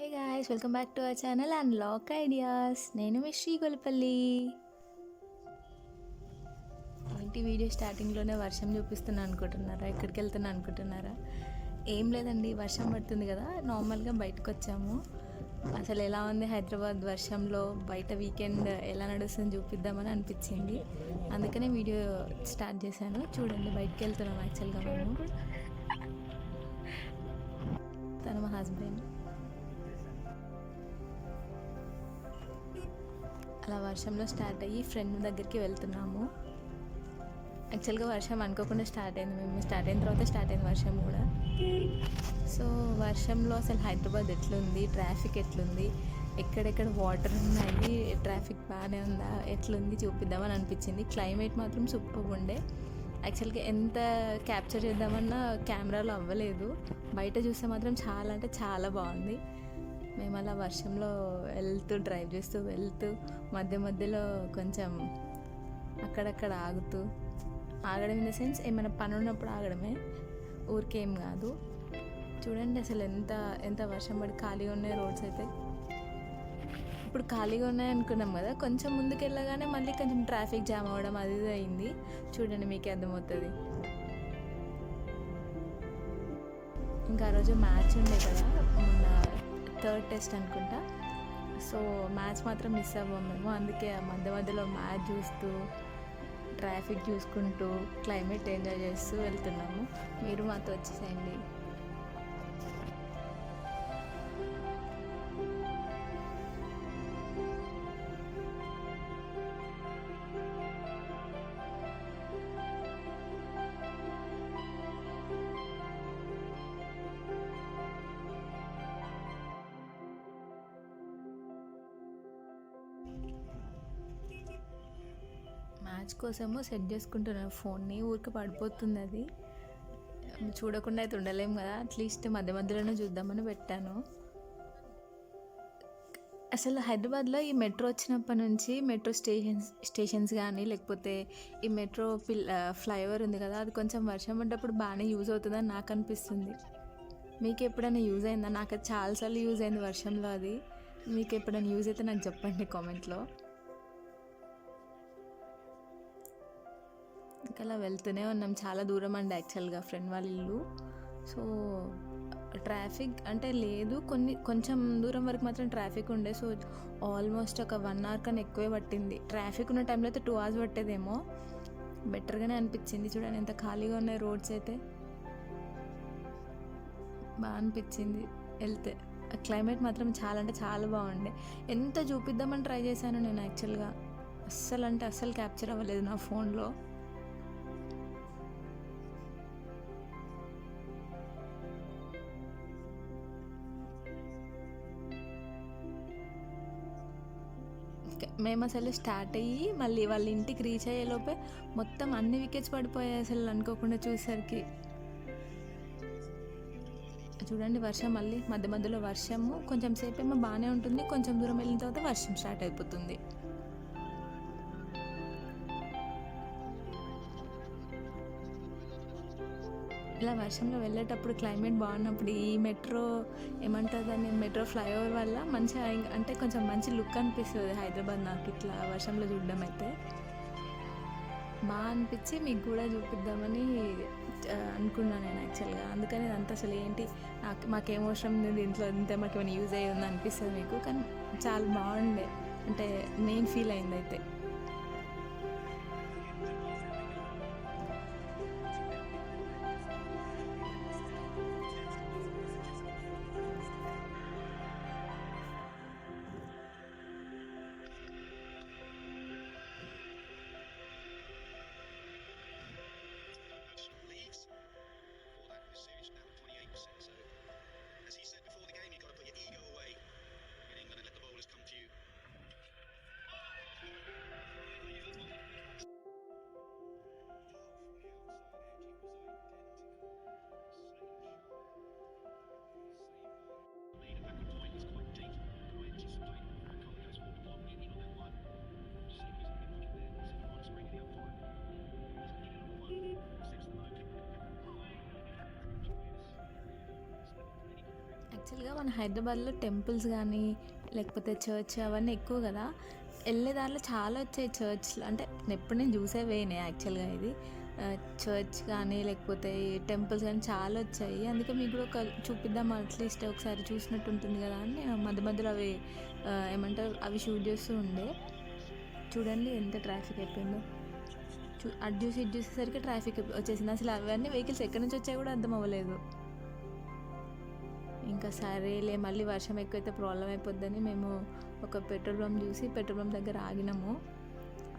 Hey guys, welcome back to our channel and lock ideas. నేను మీ శ్రీగొలపల్లి. ఏంటి video స్టార్టింగ్లోనే వర్షం చూపిస్తున్నా అనుకుంటున్నారా? ఎక్కడికి వెళ్తున్నా అనుకుంటున్నారా? ఏం లేదండి, వర్షం పడుతుంది కదా, నార్మల్గా బయటకు వచ్చాము. అసలు ఎలా ఉంది హైదరాబాద్ వర్షంలో, బయట వీకెండ్ ఎలా నడుస్తుంది చూపిద్దామని అనిపించింది. అందుకనే వీడియో స్టార్ట్ చేశాను. చూడండి, బయటకు వెళ్తున్నాం యాక్చువల్గా మేము. తను మా హస్బెండ్. అలా వర్షంలో స్టార్ట్ అయ్యి ఫ్రెండ్ దగ్గరికి వెళ్తున్నాము. యాక్చువల్గా వర్షం అనుకోకుండా స్టార్ట్ అయింది. మేము స్టార్ట్ అయిన తర్వాత స్టార్ట్ అయింది వర్షం కూడా. సో వర్షంలో అసలు హైదరాబాద్ ఎట్లుంది, ట్రాఫిక్ ఎట్లుంది, ఎక్కడెక్కడ వాటర్ ఉన్నాయి, ట్రాఫిక్ బాగానే ఉందా, ఎట్లుంది చూపిద్దామని అనిపించింది. క్లైమేట్ మాత్రం సూపర్గా ఉండే. యాక్చువల్గా ఎంత క్యాప్చర్ చేద్దామన్నా కెమెరాలో అవ్వలేదు. బయట చూస్తే మాత్రం చాలా అంటే చాలా బాగుంది. మేము అలా వర్షంలో వెళ్తూ డ్రైవ్ చేస్తూ వెళ్తూ మధ్య మధ్యలో కొంచెం అక్కడక్కడ ఆగడం ఇన్ ద సెన్స్ ఏమైనా పని ఉన్నప్పుడు ఆగడమే, ఊరికేం కాదు. చూడండి అసలు ఎంత ఎంత వర్షం పడి ఖాళీగా ఉన్నాయి రోడ్స్ అయితే. ఇప్పుడు ఖాళీగా ఉన్నాయి అనుకున్నాం కదా, కొంచెం ముందుకు వెళ్ళగానే మళ్ళీ కొంచెం ట్రాఫిక్ జామ్ అవ్వడం అది ఇది అయింది. చూడండి, మీకే అర్థమవుతుంది. ఇంకా ఆ రోజు మ్యాచ్ ఉండే కదా, మొన్న థర్డ్ టెస్ట్ అనుకుంటా. సో మ్యాచ్ మాత్రం మిస్ అవ్వం మేము. అందుకే మధ్య మధ్యలో మ్యాచ్ చూస్తూ, ట్రాఫిక్ చూసుకుంటూ, క్లైమేట్ ఎంజాయ్ చేస్తూ వెళ్తున్నాము. మీరు మాతో వచ్చేసేయండి. మ్యాచ్ కోసము సెట్ చేసుకుంటున్నాను ఫోన్ని. ఊరికి పడిపోతుంది అది, చూడకుండా అయితే ఉండలేము కదా, అట్లీస్ట్ మధ్య మధ్యలోనే చూద్దామని పెట్టాను. అసలు హైదరాబాద్లో ఈ మెట్రో వచ్చినప్పటి నుంచి మెట్రో స్టేషన్స్ కానీ, లేకపోతే ఈ మెట్రో ఫ్లైఓవర్ ఉంది కదా, అది కొంచెం వర్షం పడ్డప్పుడు బాగానే యూజ్ అవుతుందని నాకు అనిపిస్తుంది. మీకు ఎప్పుడైనా యూజ్ అయిందా? నాకు అది చాలాసార్లు యూజ్ అయింది వర్షంలో. అది మీకు ఎప్పుడైనా యూజ్ అయితే నాకు చెప్పండి కామెంట్లో. ఇంకా అలా వెళ్తూనే ఉన్నాం. చాలా దూరం అండి యాక్చువల్గా ఫ్రెండ్ వాళ్ళ ఇల్లు. సో ట్రాఫిక్ అంటే లేదు, కొంచెం దూరం వరకు మాత్రం ట్రాఫిక్ ఉండే. సో ఆల్మోస్ట్ ఒక 1 hour కన్నా ఎక్కువే పట్టింది. ట్రాఫిక్ ఉన్న టైంలో అయితే 2 hours పట్టేదేమో. బెటర్గానే అనిపించింది. చూడండి ఎంత ఖాళీగా ఉన్నాయి రోడ్స్ అయితే. బాగా అనిపించింది వెళ్తే. క్లైమేట్ మాత్రం చాలా అంటే చాలా బాగుండే. ఎంత చూపిద్దామని ట్రై చేశాను నేను యాక్చువల్గా, అస్సలు క్యాప్చర్ అవ్వలేదు నా ఫోన్లో. మేము అసలు స్టార్ట్ అయ్యి మళ్ళీ వాళ్ళ ఇంటికి రీచ్ అయ్యేలోపే మొత్తం అన్ని వికెట్స్ పడిపోయాయి అసలు అనుకోకుండా చూసేసరికి. చూడండి వర్షం, మళ్ళీ మధ్య మధ్యలో వర్షము. కొంచెం సేపు ఏమో బాగానే ఉంటుంది, కొంచెం దూరం వెళ్ళిన తర్వాత వర్షం స్టార్ట్ అయిపోతుంది. ఇలా వర్షంలో వెళ్ళేటప్పుడు క్లైమేట్ బాగున్నప్పుడు ఈ మెట్రో ఏమంటుందని, మెట్రో ఫ్లైఓవర్ వల్ల మంచిగా అంటే కొంచెం మంచి లుక్ అనిపిస్తుంది హైదరాబాద్ నాకు ఇట్లా వర్షంలో చూడడం అయితే. బాగా అనిపించి మీకు కూడా చూపిద్దామని అనుకున్నాను నేను యాక్చువల్గా. అందుకని ఇదంతా అసలు ఏంటి, మాకేం అవసరం ఉంది దీంట్లో, అంతే మాకు ఏమైనా యూజ్ అయ్యి ఉంది అనిపిస్తుంది మీకు. కానీ చాలా బాగుండే, అంటే నేను ఫీల్ అయింది అయితే. Series now 28%. So, as he said before the game, you've got to put your ego away in England and let the bowlers come to you. యాక్చువల్గా మన హైదరాబాద్లో టెంపుల్స్ కానీ లేకపోతే చర్చ్ అవన్నీ ఎక్కువ కదా. వెళ్ళే దారిలో చాలా వచ్చాయి చర్చ్లు, అంటే నేను చూసేవేనే యాక్చువల్గా ఇది చర్చ్ కానీ లేకపోతే టెంపుల్స్ కానీ చాలా వచ్చాయి. అందుకే మీకు కూడా ఒక చూపిద్దాం, అట్లీస్ట్ ఒకసారి చూసినట్టు ఉంటుంది కదా అని నేను మధ్య మధ్యలో అవి ఏమంటారు అవి షూట్ చేస్తూ ఉండే. చూడండి ఎంత ట్రాఫిక్ అయిపోయిందో. అటు చూసి ఇటు చూసేసరికి ట్రాఫిక్ వచ్చేసింది. అసలు అవన్నీ వెహికల్స్ ఎక్కడి నుంచి వచ్చాయి కూడా అర్థం అవ్వలేదు. ఇంకా సరేలే, మళ్ళీ వర్షం ఎక్కువైతే ప్రాబ్లం అయిపోద్దని మేము ఒక పెట్రోల్ బంక్ చూసి పెట్రోల్ బంక్ దగ్గర ఆగినాము.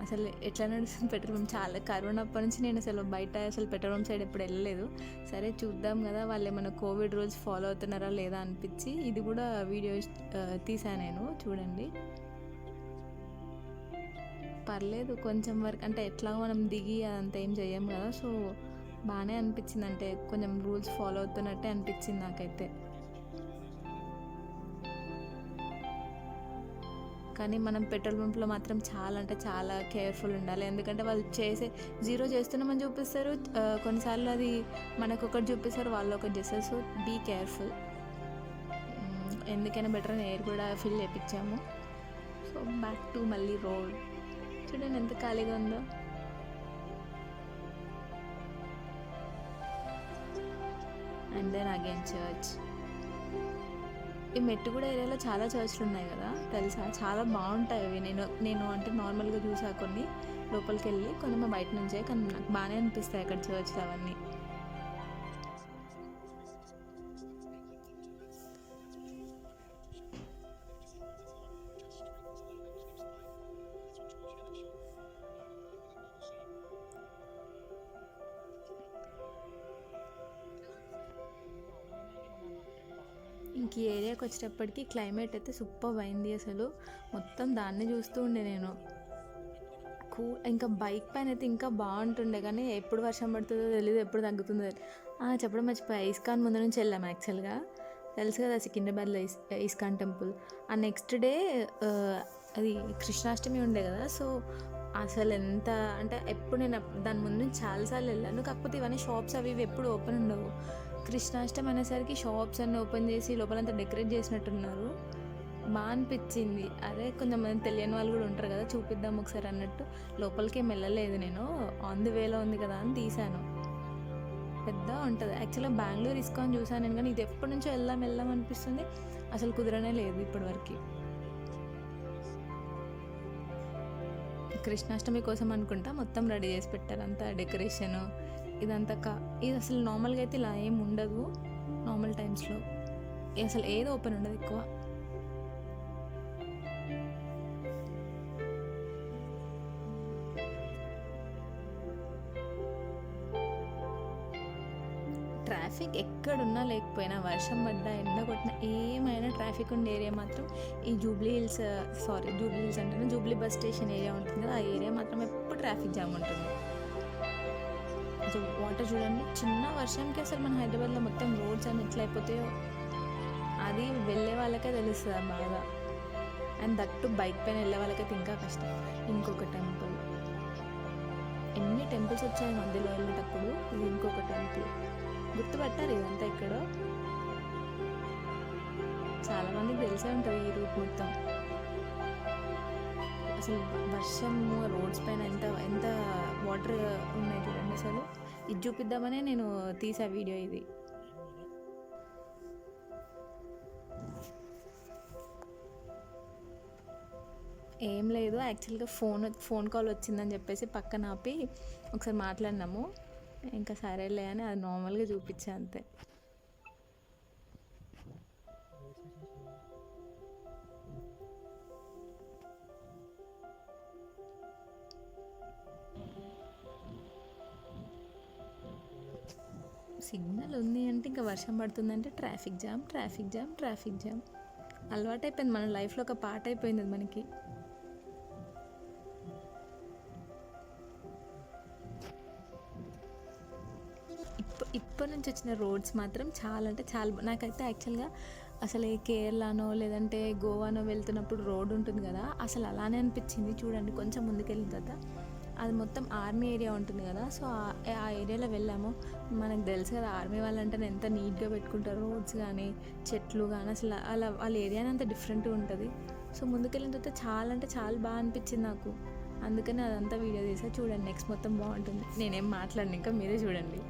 అసలు ఎట్లా నడుస్తుంది పెట్రోల్ బంక్, చాలా కరోనా అప్పటి నుంచి నేను అసలు బయట అసలు పెట్రోల్ బంక్ సైడ్ ఎప్పుడు వెళ్ళలేదు. సరే చూద్దాం కదా వాళ్ళు ఏమైనా కోవిడ్ రూల్స్ ఫాలో అవుతున్నారా లేదా అనిపించి ఇది కూడా వీడియో తీసాను నేను. చూడండి పర్లేదు కొంచెం వరకు, అంటే ఎట్లా మనం దిగి అదంతా ఏం చెయ్యం కదా. సో బాగానే అనిపించింది, అంటే కొంచెం రూల్స్ ఫాలో అవుతున్నట్టే అనిపించింది నాకైతే. కానీ మనం పెట్రోల్ బంప్లో మాత్రం చాలా అంటే చాలా కేర్ఫుల్ ఉండాలి. ఎందుకంటే వాళ్ళు జీరో చేస్తున్నామని చూపిస్తారు, కొన్నిసార్లు అది మనకు ఒకటి చూపిస్తారు, వాళ్ళు ఒకటి చేస్తారు. So be careful. ఎందుకైనా బెటర్ ఎయిర్ కూడా ఫిల్ చేయించాము. సో బ్యాక్ టు మళ్ళీ రోడ్. చూడండి ఎంత ఖాళీగా ఉందో. And then again church. ఈ మెట్టుగూడ ఏరియాలో చాలా చర్చ్లు ఉన్నాయి కదా తెలుసా, చాలా బాగుంటాయి అవి. నేను అంటే నార్మల్గా చూసా కొన్ని, లోపలికి వెళ్ళి కొన్ని మా బయట నుంచే, కానీ నాకు బాగానే అనిపిస్తాయి అక్కడ చర్చ్లు అవన్నీ. ఇంక ఈ ఏరియాకి వచ్చేటప్పటికి క్లైమేట్ అయితే సూపర్ అయింది. అసలు మొత్తం దాన్ని చూస్తూ ఉండే నేను. ఇంకా బైక్ పైన అయితే ఇంకా బాగుంటుండే, కానీ ఎప్పుడు వర్షం పడుతుందో తెలియదు, ఎప్పుడు తగ్గుతుందో చెప్పడం మర్చిపోయి. ఇస్కాన్ ముందు నుంచి వెళ్ళాము యాక్చువల్గా, తెలుసు కదా సికింద్రాబాద్లో ఇస్కాన్ టెంపుల్. ఆ నెక్స్ట్ డే అది కృష్ణాష్టమి ఉండే కదా. సో అసలు ఎంత అంటే ఎప్పుడు నేను దాని ముందు నుంచి చాలాసార్లు వెళ్ళాను, కాకపోతే ఇవన్నీ షాప్స్ అవి ఇవి ఎప్పుడు ఓపెన్ ఉండవు. కృష్ణాష్టమి అనేసరికి షాప్స్ అన్నీ ఓపెన్ చేసి లోపలంతా డెకరేట్ చేసినట్టున్నారు. బాగా అనిపించింది. అదే కొంతమంది తెలియని వాళ్ళు కూడా ఉంటారు కదా, చూపిద్దాం ఒకసారి అన్నట్టు లోపలికి ఏం వెళ్ళలేదు నేను. ఆన్ ది వేలో ఉంది కదా అని తీశాను. పెద్ద ఉంటుంది యాక్చువల్గా. బెంగళూరు ఇస్కాన్ చూసాను నేను, కానీ ఇది ఎప్పటి నుంచో వెళ్దాం అనిపిస్తుంది, అసలు కుదరనే లేదు ఇప్పటివరకు. కృష్ణాష్టమి కోసం అనుకుంటా మొత్తం రెడీ చేసి పెట్టారు, అంతా డెకరేషను ఇదంతా. ఇది అసలు నార్మల్గా అయితే ఇలా ఏం ఉండదు, నార్మల్ టైమ్స్లో అసలు ఏదో ఓపెన్ ఉండదు ఎక్కువ. ట్రాఫిక్ ఎక్కడున్నా లేకపోయినా, వర్షం పడ్డా ఎండ కొట్టినా, ఏమైనా ట్రాఫిక్ ఉండే ఏరియా మాత్రం ఈ జూబ్లీ హిల్స్ అంటే జూబ్లీ బస్ స్టేషన్ ఏరియా ఉంటుంది కదా, ఆ ఏరియా మాత్రం ఎప్పుడు ట్రాఫిక్ జామ్ ఉంటుంది. అసలు వాటర్ చూడండి, చిన్న వర్షంకి అసలు మన హైదరాబాద్లో మొత్తం రోడ్స్ అన్ని ఎట్లా అయిపోతాయో అది వెళ్ళే వాళ్ళకే తెలుస్తుంది బాగా. అండ్ దట్టు బైక్ పైన వెళ్ళే వాళ్ళకైతే ఇంకా కష్టం. ఇంకొక టెంపుల్, ఎన్ని టెంపుల్స్ వచ్చాయి మధ్యలో వెళ్ళేటప్పుడు. ఇది ఇంకొక టెంపుల్, గుర్తుపట్టారు ఇదంతా ఇక్కడ. చాలామందికి తెలిసే ఉంటుంది ఈ రూట్ మొత్తం. అసలు వర్షము రోడ్స్ పైన ఎంత వాటర్ ఉన్నాయి చూడండి. అసలు ఇది చూపిద్దామనే నేను తీసా వీడియో ఇది. ఏం లేదు యాక్చువల్గా ఫోన్ కాల్ వచ్చిందని చెప్పేసి పక్కన ఆపి ఒకసారి మాట్లాడినాము. ఇంకా సరేలే అని అది నార్మల్గా చూపించా అంతే. సిగ్నల్ ఉంది అంటే ఇంకా వర్షం పడుతుందంటే ట్రాఫిక్ జామ్. అలవాటు అయిపోయింది, మన లైఫ్లో ఒక పార్ట్ అయిపోయింది అది మనకి. ఇప్పటి నుంచి వచ్చిన రోడ్స్ మాత్రం చాలా అంటే చాలా, నాకైతే యాక్చువల్గా అసలు కేరళనో లేదంటే గోవానో వెళ్తున్నప్పుడు రోడ్ ఉంటుంది కదా, అసలు అలానే అనిపించింది. చూడండి కొంచెం ముందుకెళ్ళిన తర్వాత అది మొత్తం ఆర్మీ ఏరియా ఉంటుంది కదా, సో ఆ ఏరియాలో వెళ్ళాము. మనకు తెలుసు కదా ఆర్మీ వాళ్ళంటే ఎంత నీట్గా పెట్టుకుంటారు, రోడ్స్ కానీ చెట్లు కానీ, అసలు అలా వాళ్ళ ఏరియానే అంత డిఫరెంట్గా ఉంటుంది. సో ముందుకెళ్ళిన తర్వాత చాలా అంటే చాలా బాగా అనిపించింది నాకు. అందుకని అదంతా వీడియో తీసా, చూడండి. నెక్స్ట్ మొత్తం బాగుంటుంది. నేనేం మాట్లాడను, ఇంకా మీరే చూడండి.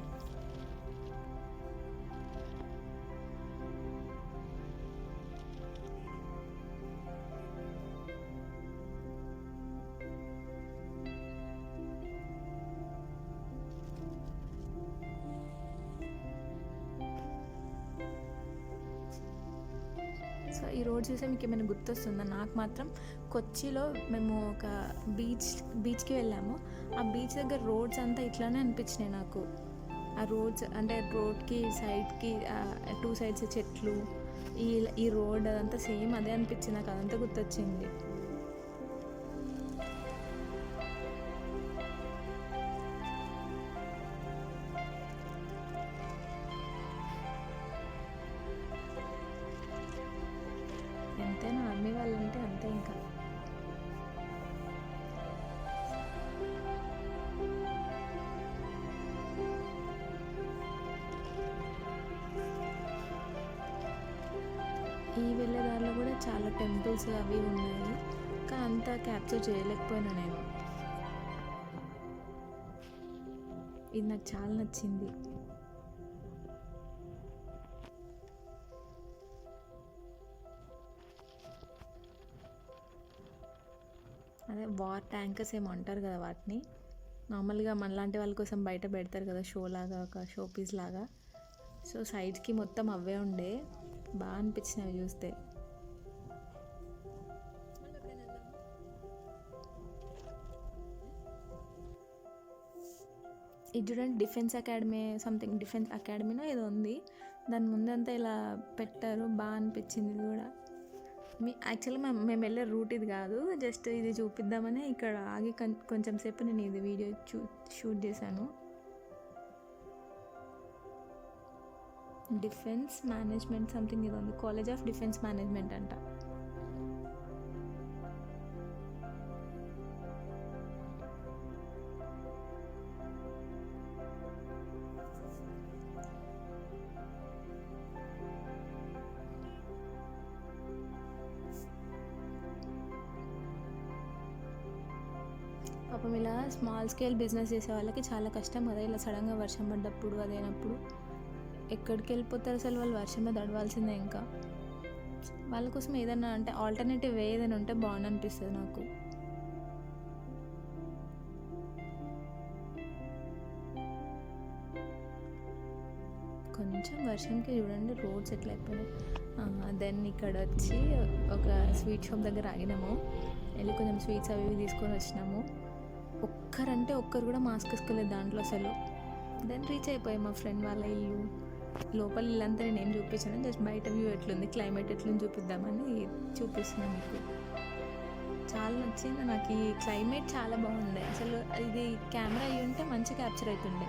సో ఈ రోడ్ చూస్తే మీకు ఏమైనా గుర్తొస్తుందా? నాకు మాత్రం కొచ్చిలో మేము ఒక బీచ్కి వెళ్ళాము. ఆ బీచ్ దగ్గర రోడ్స్ అంతా ఇట్లానే అనిపించినాయి నాకు. ఆ రోడ్స్ అంటే రోడ్కి సైడ్కి 2 సైడ్స్ చెట్లు, ఈ రోడ్ అదంతా సేమ్ అదే అనిపించింది నాకు. అదంతా గుర్తొచ్చింది. ఎంతైనా ఆర్మీ వాళ్ళంటే అంతే ఇంకా. ఈ వెళ్ళేదారిలో కూడా చాలా టెంపుల్స్ అవి ఉన్నాయి, కానీ అంతా క్యాప్చర్ చేయలేకపోయినా నేను. ఇది నాకు చాలా నచ్చింది. అదే వార్ ట్యాంకర్స్ ఏమో అంటారు కదా వాటిని. నార్మల్గా మనలాంటి వాళ్ళ కోసం బయట పెడతారు కదా, షో లాగా, ఒక షో పీస్ లాగా. సో సైడ్స్కి మొత్తం అవే ఉండే, బాగా అనిపించినవి చూస్తే. ఇది చూడండి, డిఫెన్స్ అకాడమీనో ఏదో ఉంది. దాని ముందంతా ఇలా పెట్టారు, బాగా అనిపించింది ఇది కూడా. యాక్చువల్గా మేము వెళ్ళే రూట్ ఇది కాదు, జస్ట్ ఇది చూపిద్దామని ఇక్కడ ఆగి కొంచెం సేపు నేను ఇది వీడియో షూట్ చేశాను. డిఫెన్స్ మేనేజ్మెంట్ సంథింగ్ ఇది ఉంది, కాలేజ్ ఆఫ్ డిఫెన్స్ మేనేజ్మెంట్ అంట. పాపం ఇలా స్మాల్ స్కేల్ బిజినెస్ చేసే వాళ్ళకి చాలా కష్టం కదా, ఇలా సడన్గా వర్షం పడ్డప్పుడు అదేనప్పుడు ఎక్కడికి వెళ్ళిపోతారు అసలు వాళ్ళు? వర్షంలో తడవాల్సిందే. ఇంకా వాళ్ళ కోసం ఏదైనా అంటే ఆల్టర్నేటివ్ వే ఏదైనా ఉంటే బాగుంది అనిపిస్తుంది నాకు. కొంచెం వర్షంకి చూడండి రోడ్స్ ఎట్లా అయిపోయినాయి. దెన్ ఇక్కడ వచ్చి ఒక స్వీట్ షాప్ దగ్గర ఆగినాము, వెళ్ళి కొంచెం స్వీట్స్ అవి తీసుకొని వచ్చినాము. ఒక్కరు కూడా మాస్క్ వేసుకోలేదు దాంట్లో అసలు. దెన్ రీచ్ అయిపోయాయి మా ఫ్రెండ్ వాళ్ళ ఇల్లు. లోపల ఇల్లంతా నేను ఏం చూపించాను, జస్ట్ బయట వ్యూ ఎట్లుంది, క్లైమేట్ ఎట్లుంది చూపిద్దామని చూపిస్తున్నాను మీకు. చాలా నచ్చింది నాకు, ఈ క్లైమేట్ చాలా బాగుండే అసలు. ఇది కెమెరా అయ్యి ఉంటే మంచి క్యాప్చర్ అవుతుండే.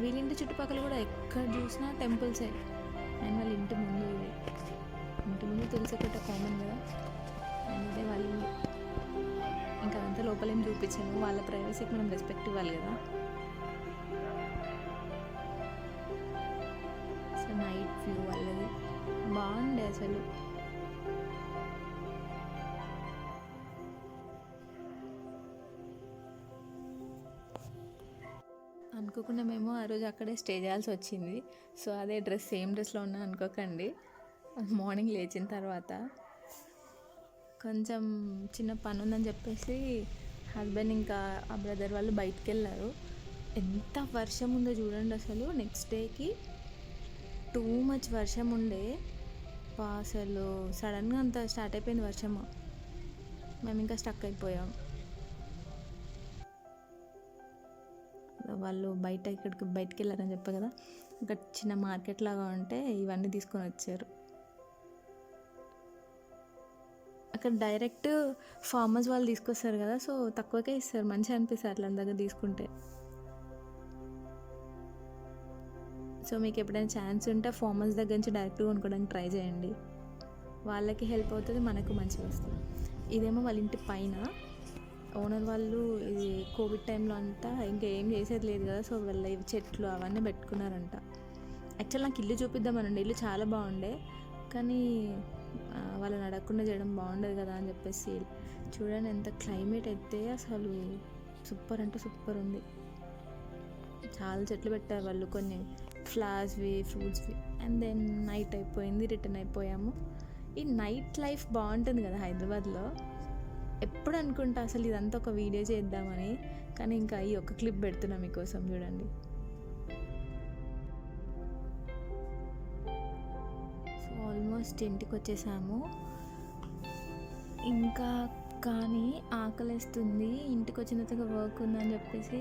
వీళ్ళింటి చుట్టుపక్కల కూడా ఎక్కడ చూసినా టెంపుల్సే. అండ్ వాళ్ళ ఇంటి ముందు తులసి కట్ట కామన్ కదా, అండ్ ఇదే వాళ్ళ ఇల్లు. ఇంకా అదంతా లోపలేం చూపించాను, వాళ్ళ ప్రైవసీకి మనం రెస్పెక్ట్ ఇవ్వాలి కదా. సో నైట్ వ్యూ వాళ్ళది బాగుండే అసలు. అనుకోకుండా మేము ఆ రోజు అక్కడే స్టే చేయాల్సి వచ్చింది. సో అదే సేమ్ డ్రెస్లో ఉన్నా అనుకోకండి. మార్నింగ్ లేచిన తర్వాత కొంచెం చిన్న పని ఉందని చెప్పేసి హస్బెండ్ ఇంకా ఆ బ్రదర్ వాళ్ళు బయటికి వెళ్ళారు. ఎంత వర్షం ఉందో చూడండి అసలు. నెక్స్ట్ డేకి టూ మచ్ వర్షం ఉండే, అసలు సడన్గా అంత స్టార్ట్ అయిపోయింది వర్షము. మేము ఇంకా స్టక్ అయిపోయాం. వాళ్ళు బయటికి వెళ్ళారని చెప్పా కదా, ఒక చిన్న మార్కెట్ లాగా ఉంటే ఇవన్నీ తీసుకొని వచ్చారు. అక్కడ డైరెక్ట్ ఫార్మర్స్ వాళ్ళు తీసుకొస్తారు కదా, సో తక్కువకే ఇస్తారు, మంచిగా అనిపిస్తారు అట్లా దగ్గర తీసుకుంటే. సో మీకు ఎప్పుడైనా ఛాన్స్ ఉంటే ఫార్మర్స్ దగ్గర నుంచి డైరెక్ట్గా కొనుక్కోవడానికి ట్రై చేయండి. వాళ్ళకి హెల్ప్ అవుతుంది, మనకు మంచిగా వస్తుంది. ఇదేమో వాళ్ళ ఇంటి పైన. ఓనర్ వాళ్ళు ఇది కోవిడ్ టైంలో అంతా ఇంకా ఏం చేసేది లేదు కదా, సో వాళ్ళ ఇవి చెట్లు అవన్నీ పెట్టుకున్నారంట. యాక్చువల్ నాకు ఇల్లు చూపిద్దామనండి, ఇల్లు చాలా బాగుండే, కానీ వాళ్ళని అడగకుండా చేయడం బాగుండదు కదా అని చెప్పేసి. చూడండి ఎంత క్లైమేట్ అయితే అసలు సూపర్ అంటే సూపర్ ఉంది. చాలా చెట్లు పెట్టారు వాళ్ళు, కొన్ని ఫ్లవర్స్వి, ఫ్రూట్స్వి. అండ్ దెన్ నైట్ అయిపోయింది, రిటర్న్ అయిపోయాము. ఈ నైట్ లైఫ్ బాగుంటుంది కదా హైదరాబాద్లో. ఎప్పుడు అనుకుంటా అసలు ఇదంతా ఒక వీడియో చేద్దామని, కానీ ఇంకా ఈ ఒక్క క్లిప్ పెడుతున్నా మీకోసం చూడండి. సో ఆల్మోస్ట్ ఇంటికి వచ్చేసాము. ఇంకా కానీ ఆకలిస్తుంది, ఇంటికి వచ్చిన తర్వాత వర్క్ ఉందని చెప్పేసి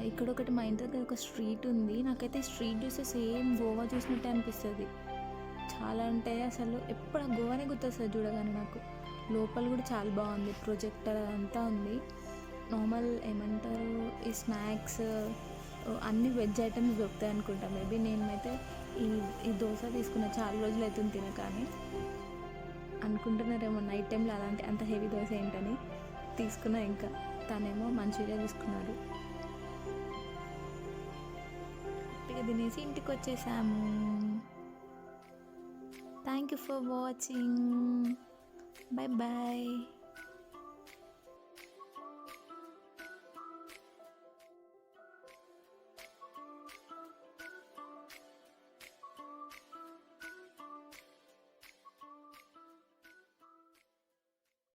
ఇక్కడ ఒకటి మా ఇంటి దగ్గర ఒక స్ట్రీట్ ఉంది. నాకైతే స్ట్రీట్ చూస్తే సేమ్ గోవా చూసినట్టే అనిపిస్తుంది. చాలా అంటే అసలు ఎప్పుడు ఆ గోవానే గుర్తొస్తుంది చూడగానే నాకు. లోపల కూడా చాలా బాగుంది, ప్రొజెక్టర్ అంతా ఉంది. నార్మల్ ఏమంటారు ఈ స్నాక్స్ అన్ని వెజ్ ఐటమ్స్ దొరుకుతాయి అనుకుంటా. మేబీ నేనైతే ఈ దోశ తీసుకున్న చాలా రోజులు అవుతుంది తిన, కానీ అనుకుంటున్నారేమో నైట్ టైంలో అలాంటి అంత హెవీ దోశ ఏంటని తీసుకున్నా. ఇంకా తనేమో మంచూరియా తీసుకున్నారు. హ్యాపీగా తినేసి ఇంటికి వచ్చేసాము. Thank you for watching. Bye bye.